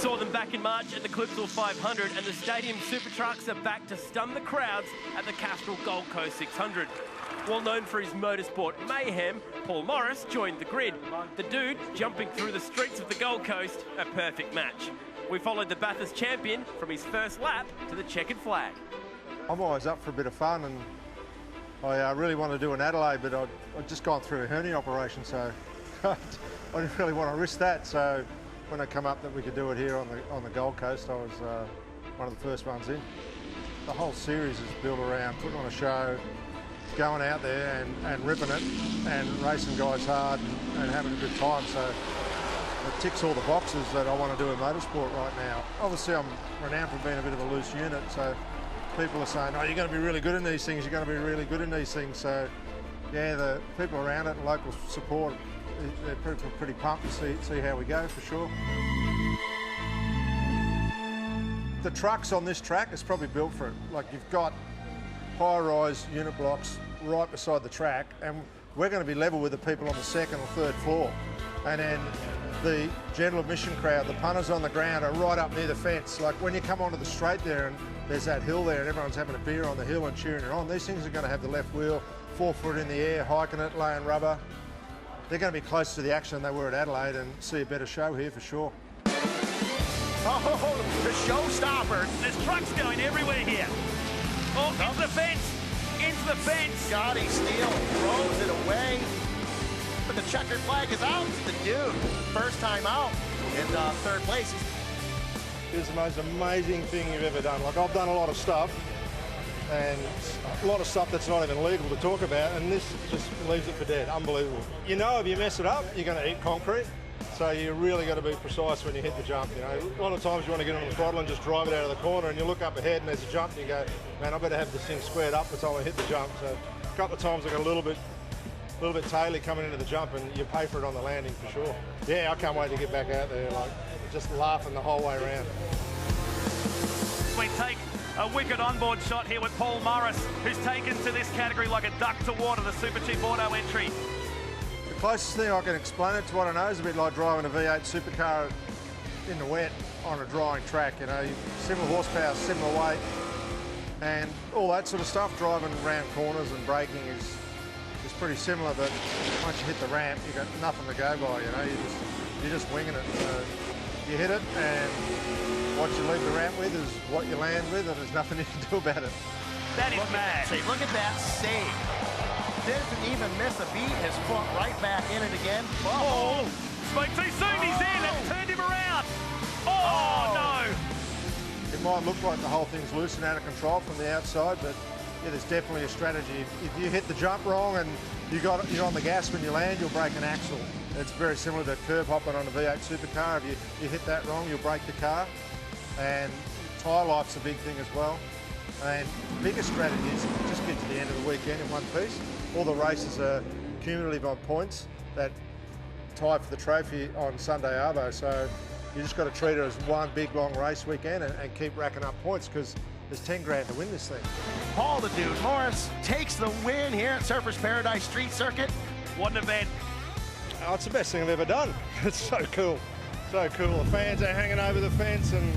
Saw them back in March at the Clipsal 500, and the Stadium Super Trucks are back to stun the crowds at the Castrol Gold Coast 600. Well known for his motorsport mayhem, Paul Morris joined the grid. The dude jumping through the streets of the Gold Coast, a perfect match. We followed the Bathurst champion from his first lap to the checkered flag. I'm always up for a bit of fun, and I really want to do an Adelaide, but I'd just gone through a hernia operation, so I didn't really want to risk that. So when it came up that we could do it here on the Gold Coast, I was one of the first ones in. The whole series is built around putting on a show, going out there and ripping it and racing guys hard and having a good time. So it ticks all the boxes that I want to do in motorsport right now. Obviously, I'm renowned for being a bit of a loose unit, so people are saying, oh, you're going to be really good in these things, you're going to be really good in these things. So, yeah, the people around it and local support, they're pretty pumped to see how we go, for sure. The trucks on this track is probably built for it. Like, you've got high-rise unit blocks right beside the track, and we're going to be level with the people on the second or third floor. And then the general admission crowd, the punters on the ground, are right up near the fence. Like, when you come onto the straight there and there's that hill there and everyone's having a beer on the hill and cheering it on, these things are going to have the left wheel 4 foot in the air, hiking it, laying rubber. They're going to be closer to the action than they were at Adelaide, and see a better show here for sure. Oh, the showstopper. There's trucks going everywhere here. Oh, into the fence. Into the fence. Scotty Steele throws it away. But the checkered flag is out. The dude, first time out in third place. It's the most amazing thing you've ever done. Like, I've done a lot of stuff, and a lot of stuff that's not even legal to talk about, and this just leaves it for dead. Unbelievable. You know, if you mess it up, you're going to eat concrete, so you really got to be precise when you hit the jump. You know, a lot of times you want to get on the throttle and just drive it out of the corner, and you look up ahead and there's a jump, and you go, man, I better have this thing squared up by the time I hit the jump. So a couple of times I got a little bit taily coming into the jump, and you pay for it on the landing for sure. Yeah, I can't wait to get back out there, like, just laughing the whole way around. We take a wicked onboard shot here with Paul Morris, who's taken to this category like a duck to water, the Supercheap auto entry. The closest thing I can explain it to what I know is a bit like driving a V8 supercar in the wet on a drying track. You know, similar horsepower, similar weight, and all that sort of stuff. Driving around corners and braking is pretty similar, but once you hit the ramp, you got nothing to go by. You know, you're just winging it. You hit it, and what you leave the ramp with is what you land with, and there's nothing you can do about it. That is mad. Look at that save. Didn't even miss a beat. His foot right back in it again. Oh, spoke too soon. He's in. It's turned him around. Oh, no. It might look like the whole thing's loose and out of control from the outside, but yeah, there's definitely a strategy. If you hit the jump wrong and you're on the gas when you land, you'll break an axle. It's very similar to curb hopping on a V8 supercar. If you hit that wrong, you'll break the car. And tyre life's a big thing as well. And the biggest strategy is just get to the end of the weekend in one piece. All the races are cumulative on points that tie for the trophy on Sunday Arvo. So you just got to treat it as one big long race weekend and keep racking up points, because there's 10 grand to win this thing. Paul the Dude Morris takes the win here at Surfers Paradise Street Circuit. What an event. Oh, it's the best thing I've ever done. It's so cool. So cool. The fans are hanging over the fence, and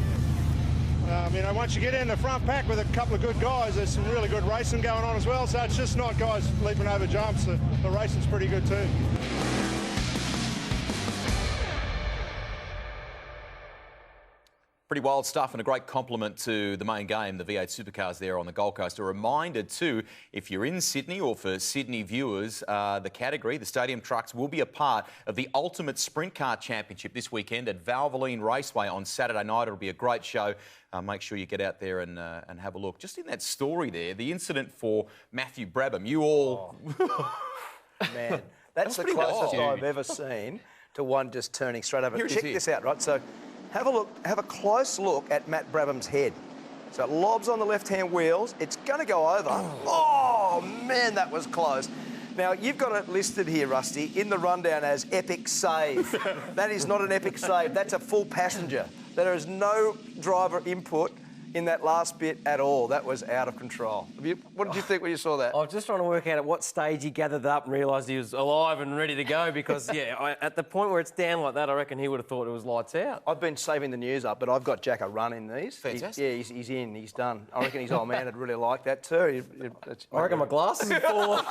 you know, once you get in the front pack with a couple of good guys, there's some really good racing going on as well. So it's just not guys leaping over jumps. The racing's pretty good too. Pretty wild stuff, and a great compliment to the main game, the V8 supercars there on the Gold Coast. A reminder too, if you're in Sydney, or for Sydney viewers, the category, the Stadium Trucks, will be a part of the Ultimate Sprint Car Championship this weekend at Valvoline Raceway on Saturday night. It'll be a great show. Make sure you get out there and have a look. Just in that story there, the incident for Matthew Brabham, you all... Man, that's the closest I've ever seen to one just turning straight over. Check this out, right? So have a close look at Matt Brabham's head. So it lobs on the left-hand wheels. It's going to go over. Oh, man, that was close. Now, you've got it listed here, Rusty, in the rundown as epic save. That is not an epic save. That's a full passenger. There is no driver input in that last bit at all. That was out of control. What did you think when you saw that? I was just trying to work out at what stage he gathered up and realised he was alive and ready to go because, at the point where it's down like that, I reckon he would have thought it was lights out. I've been saving the news up, but I've got Jack a run in these. Fantastic. He's in, he's done. I reckon his old man would really like that too. I reckon my glasses would fall off.